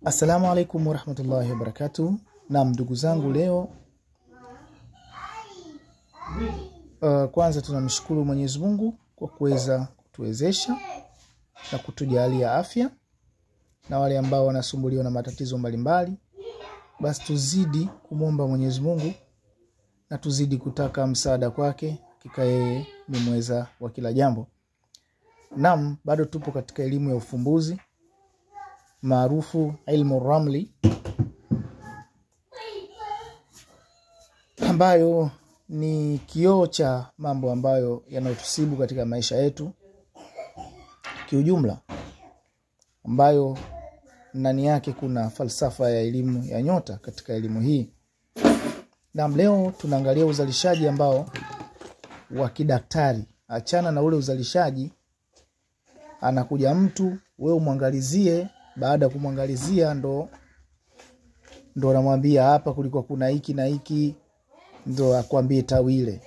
Assalamu alaikum warahmatullahi wabarakatuh. Na ndugu zangu, leo kwanza tunamshukuru Mwenyezi Mungu kwa kuweza kutuwezesha na kutujalia afya, na wale ambao wanasumbuliwa na matatizo mbalimbali, basi tuzidi kumwomba Mwenyezi Mungu na tuzidi kutaka msaada kwake, hakika yeye ni mweza wa kila jambo. Naam, bado tupo katika elimu ya ufumbuzi maarufu ilmu ramli, ambayo ni kioo cha mambo ambayo yanayotusibu katika maisha yetu kiujumla, ambayo ndani yake kuna falsafa ya elimu ya nyota katika elimu hii. Na leo tunaangalia uzalishaji ambao wa kidaktari. Achana na ule uzalishaji, anakuja mtu, wewe umwangalizie, baada ya kumwangalizia ndo anamwambia hapa kulikuwa kuna hiki na hiki, ndo akwambie tawile,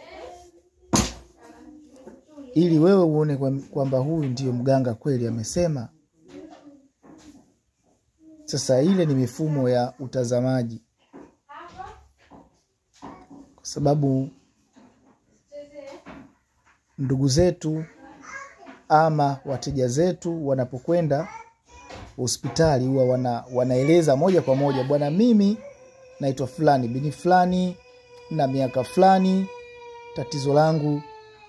ili wewe uone kwamba huyu ndiyo mganga kweli amesema. Sasa ile ni mifumo ya utazamaji, kwa sababu ndugu zetu ama wateja zetu wanapokwenda hospitali huwa wanaeleza moja kwa moja, bwana, mimi naitwa fulani bini fulani na miaka fulani, tatizo langu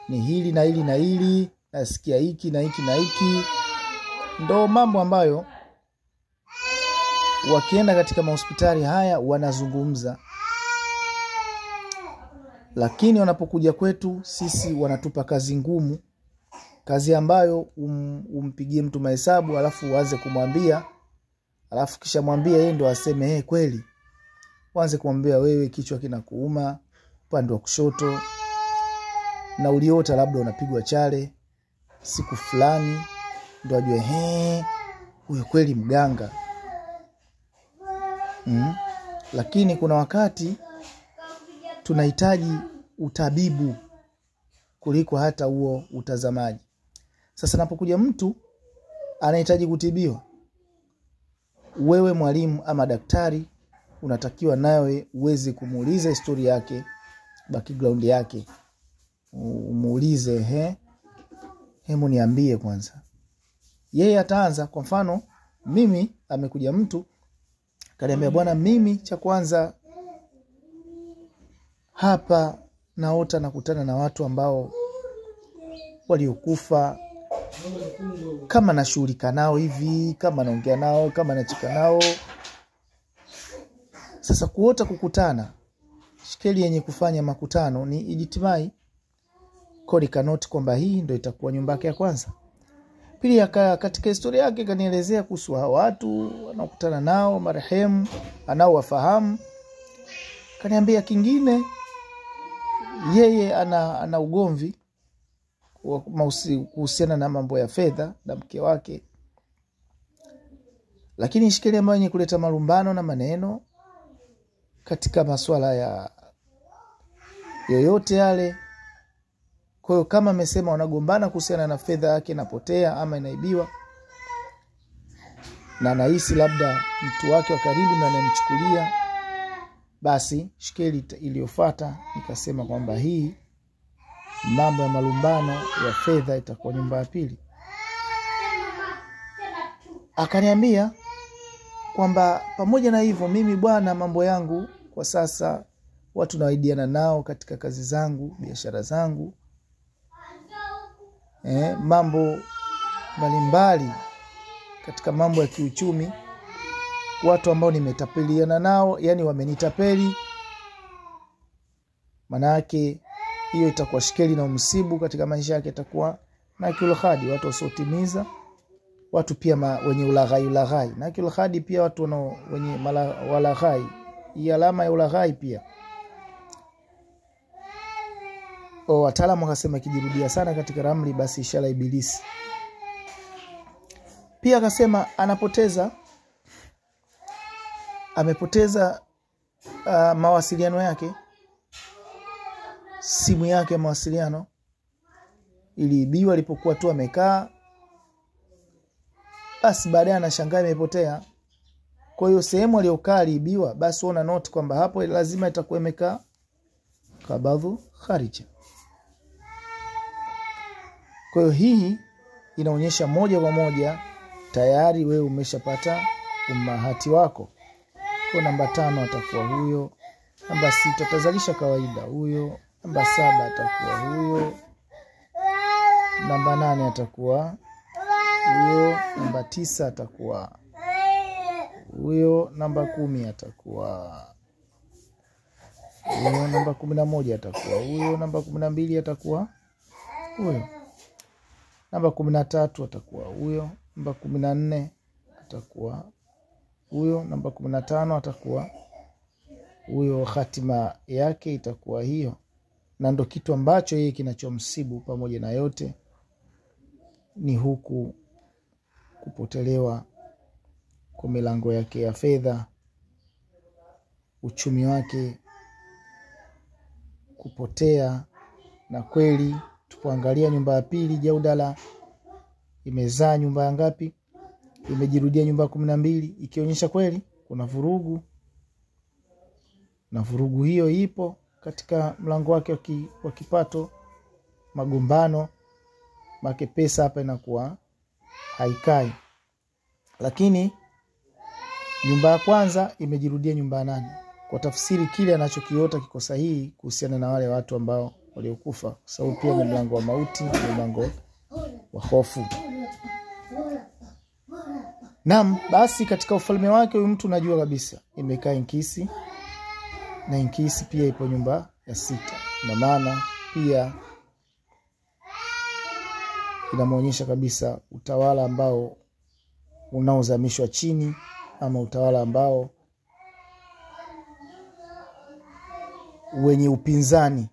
ni hili na hili na hili, nasikia hiki na hiki na hiki. Ndo mambo ambayo wakienda katika mahospitali haya wanazungumza. Lakini wanapokuja kwetu sisi wanatupa kazi ngumu, kazi ambayo umpigie mtu mahesabu alafu uanze kumwambia, alafu kisha mwambie yeye ndo aseme kweli. Uanze kumwambia wewe kichwa kinakuuma upande wa kushoto, na uliota labda unapigwa chale siku fulani, ndo ajue huyo kweli mganga. Lakini kuna wakati tunahitaji utabibu kuliko hata huo utazamaji. Sasa napokuja mtu anahitaji kutibiwa, wewe mwalimu ama daktari unatakiwa nawe uweze kumuuliza historia yake, background yake. Umuulize, hemu niambie kwanza. Yeye ataanza, kwa mfano mimi amekuja mtu kaniambia, bwana, mimi cha kwanza hapa naota nakutana na watu ambao waliokufa, kama nashughulika nao hivi, kama naongea nao, kama nachika nao. Sasa kuota kukutana, shikeli yenye kufanya makutano ni ijitimai. Kodi kanoti kwamba hii ndio itakuwa nyumba yake ya kwanza. Pili, katika historia yake kanielezea kuhusu watu anakutana nao, marehemu anaowafahamu. Kaniambia kingine, yeye ana ugomvi kuhusiana na mambo ya fedha na mke wake. Lakini shikeli ambayo yenye kuleta malumbano na maneno katika masuala ya yoyote yale. Kwa hiyo kama amesema wanagombana kuhusiana na fedha yake inapotea ama inaibiwa, na anahisi labda mtu wake wa karibu na anamchukulia, basi shikeli iliyofuata nikasema kwamba hii mambo ya malumbano ya fedha itakuwa nyumba ya pili. Akaniambia kwamba pamoja na hivyo, mimi bwana, mambo yangu kwa sasa watu nawaidiana nao katika kazi zangu, biashara zangu, mambo mbalimbali katika mambo ya kiuchumi, watu ambao nimetapeliana nao, yani wamenitapeli. Maana yake hiyo itakuwa shikeli na umsibu katika maisha yake, itakuwa na kilkhadi, watu wasotimiza, watu pia wenye ulaghai. Na kilkhadi pia watu wenye walaghai, hii alama ya ulaghai pia. Wataalamu wakasema kijirudia sana katika ramli, basi ishara ibilisi. Pia akasema amepoteza mawasiliano yake, simu yake ya mawasiliano iliibiwa alipokuwa tu amekaa. Basi baadaye anashangaa imepotea. Kwa hiyo sehemu aliyokaa aliibiwa, basi una note kwamba hapo lazima itakuwa imekaa qabadhu kharija. Kwa hiyo hii inaonyesha moja kwa moja tayari wewe umeshapata umahati wako. Kwa namba 5 atakuwa huyo, namba 6 atazalisha kawaida huyo, namba 7 atakuwa huyo, namba 8 atakuwa huyo, namba 9 atakuwa huyo, namba 10 atakuwa huyo, namba 11 atakuwa huyo, namba 12 atakuwa huyo, namba 13 atakuwa huyo, namba 14 atakuwa huyo, namba 15 atakuwa huyo. Hatima yake itakuwa hiyo, na ndo kitu ambacho yeye kinachomsibu pamoja na yote ni huku kupotelewa kwa milango yake ya fedha, uchumi wake kupotea. Na kweli tupoangalia nyumba ya pili Jaudala imezaa nyumba ngapi? Imejirudia nyumba 12, ikionyesha kweli kuna vurugu, na vurugu hiyo ipo katika mlango wake wa kipato, magombano, make pesa hapa inakuwa haikai. Lakini nyumba ya kwanza imejirudia nyumba 8. Kwa tafsiri kile anachokiota kiko sahihi kuhusiana na wale watu ambao waliokufa, kwa sababu pia ni mlango wa mauti, ni mlango wa hofu. Naam, basi katika ufalme wake huyu mtu unajua kabisa imekaa inkisi, na inkisi pia ipo nyumba ya 6. Na maana pia inamuonyesha kabisa utawala ambao unaozamishwa chini, ama utawala ambao wenye upinzani,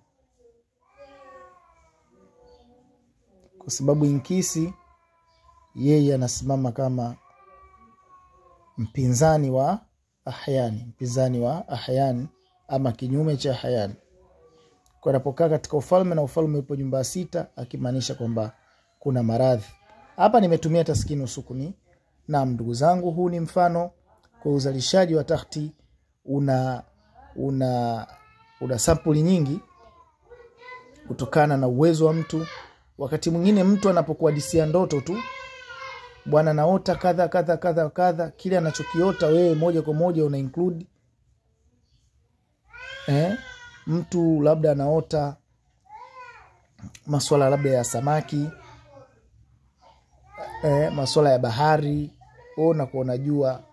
kwa sababu inkisi yeye anasimama kama mpinzani wa ahyani, ama kinyume cha ahyani. Kwa anapokaa katika ufalme na ufalme upo nyumba 6, akimaanisha kwamba kuna maradhi. Hapa nimetumia taskini usukuni. Na ndugu zangu, huu ni mfano kwa uzalishaji wa takhti una sampuli nyingi kutokana na uwezo wa mtu. Wakati mwingine mtu anapokuhadisia ndoto tu, bwana naota kadha kadha kadha kadha, kile anachokiota wewe moja kwa moja una include. Mtu labda anaota masuala labda ya samaki, masuala ya bahari, na kwa unajua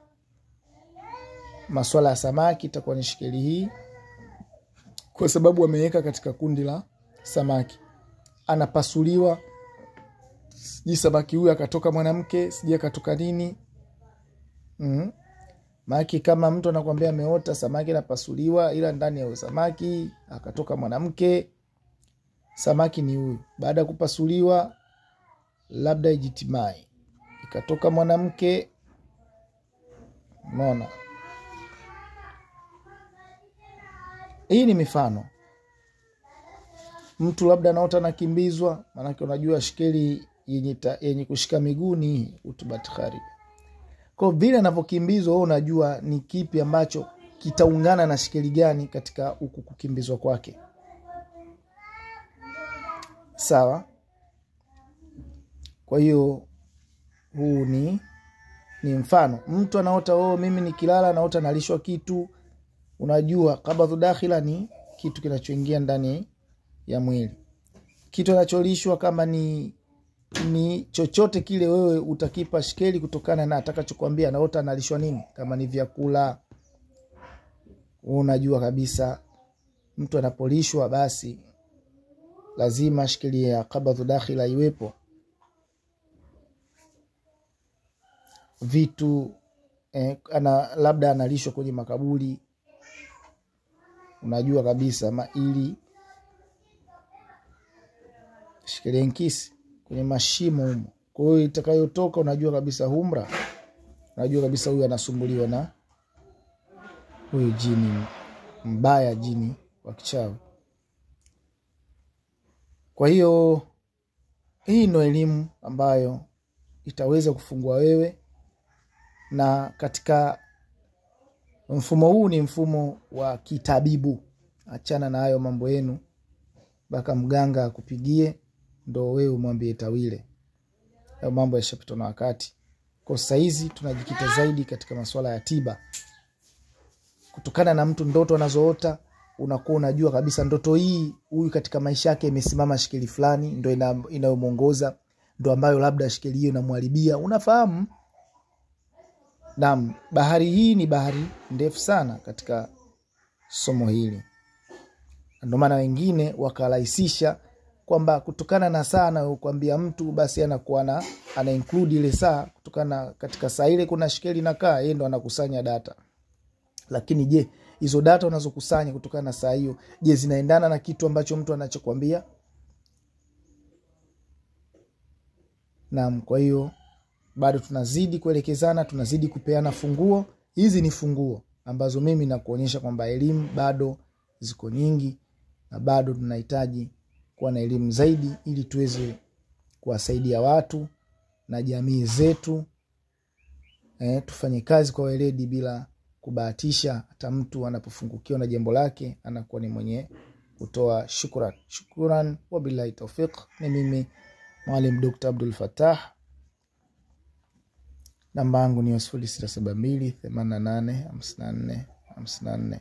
masuala ya samaki itakuwa ni shikeli hii, kwa sababu ameweka katika kundi la samaki. Anapasuliwa, siji samaki huyu akatoka mwanamke, siji akatoka nini. Maki kama mtu anakuambia ameota samaki anapasuliwa, ila ndani ya samaki akatoka mwanamke, samaki ni huyu. Baada kupasuliwa labda ijitimai ikatoka mwanamke. Unaona? Hii ni mifano. Mtu labda anaota anakimbizwa, maana unajua shikeli yenye kushika miguuni utubat kharib. Kwa vile anavyokimbizwa wewe unajua ni kipi ambacho kitaungana na shikeli gani katika huku kukimbizwa kwake. Sawa? Kwa hiyo huu ni mfano. Mtu anaota mimi nikilala naota nalishwa kitu. Unajua qabadhu dakhila ni kitu kinachoingia ndani ya mwili. Kitu anacholishwa kama ni chochote kile, wewe utakipa shikeli kutokana na atakachokuambia naota analishwa nini. Kama ni vyakula, unajua kabisa mtu anapolishwa basi lazima shikeli ya qabadhu dakhila iwepo. Vitu labda analishwa kwenye makaburi, unajua kabisa maili shikeli nkisi kwenye mashimo humo. Kwa hiyo itakayotoka unajua kabisa humra, unajua kabisa huyu anasumbuliwa na huyu jini mbaya, jini wa kichawi. Kwa hiyo hii ndio elimu ambayo itaweza kufungua wewe, na katika Mfumo huu ni mfumo wa kitabibu. Achana na hayo mambo yenu baka mganga akupigie ndo wewe umwambie tawile. Hayo mambo yashapitwa na wakati. Kwa sasa hizi tunajikita zaidi katika masuala ya tiba. Kutokana na mtu ndoto anazoota, unakuwa unajua kabisa ndoto hii huyu katika maisha yake imesimama shikeli fulani ndio inayomuongoza, ndio ambayo labda shikeli hiyo inamharibia, unafahamu? Naam, bahari hii ni bahari ndefu sana katika somo hili. Ndio maana wengine wakarahisisha kwamba kutokana na saa na kuambia mtu basi anakuwa ana include ile saa, kutokana katika saa ile kuna shikeli inakaa, yeye ndo anakusanya data. Lakini je, hizo data unazokusanya kutokana na saa hiyo, je, zinaendana na kitu ambacho mtu anachokuambia? Naam, kwa hiyo bado tunazidi kuelekezana, tunazidi kupeana funguo. Hizi ni funguo ambazo mimi nakuonyesha kwamba elimu bado ziko nyingi na bado tunahitaji kuwa na elimu zaidi ili tuweze kuwasaidia watu na jamii zetu. Tufanye kazi kwa weledi bila kubahatisha. Hata mtu anapofungukiwa na jambo lake anakuwa ni mwenye kutoa shukrani. Shukran wa billahi tawfiq. Ni mimi Mwalimu Dr. Abdul Fattah. Namba yangu ni 0672 88 54 54.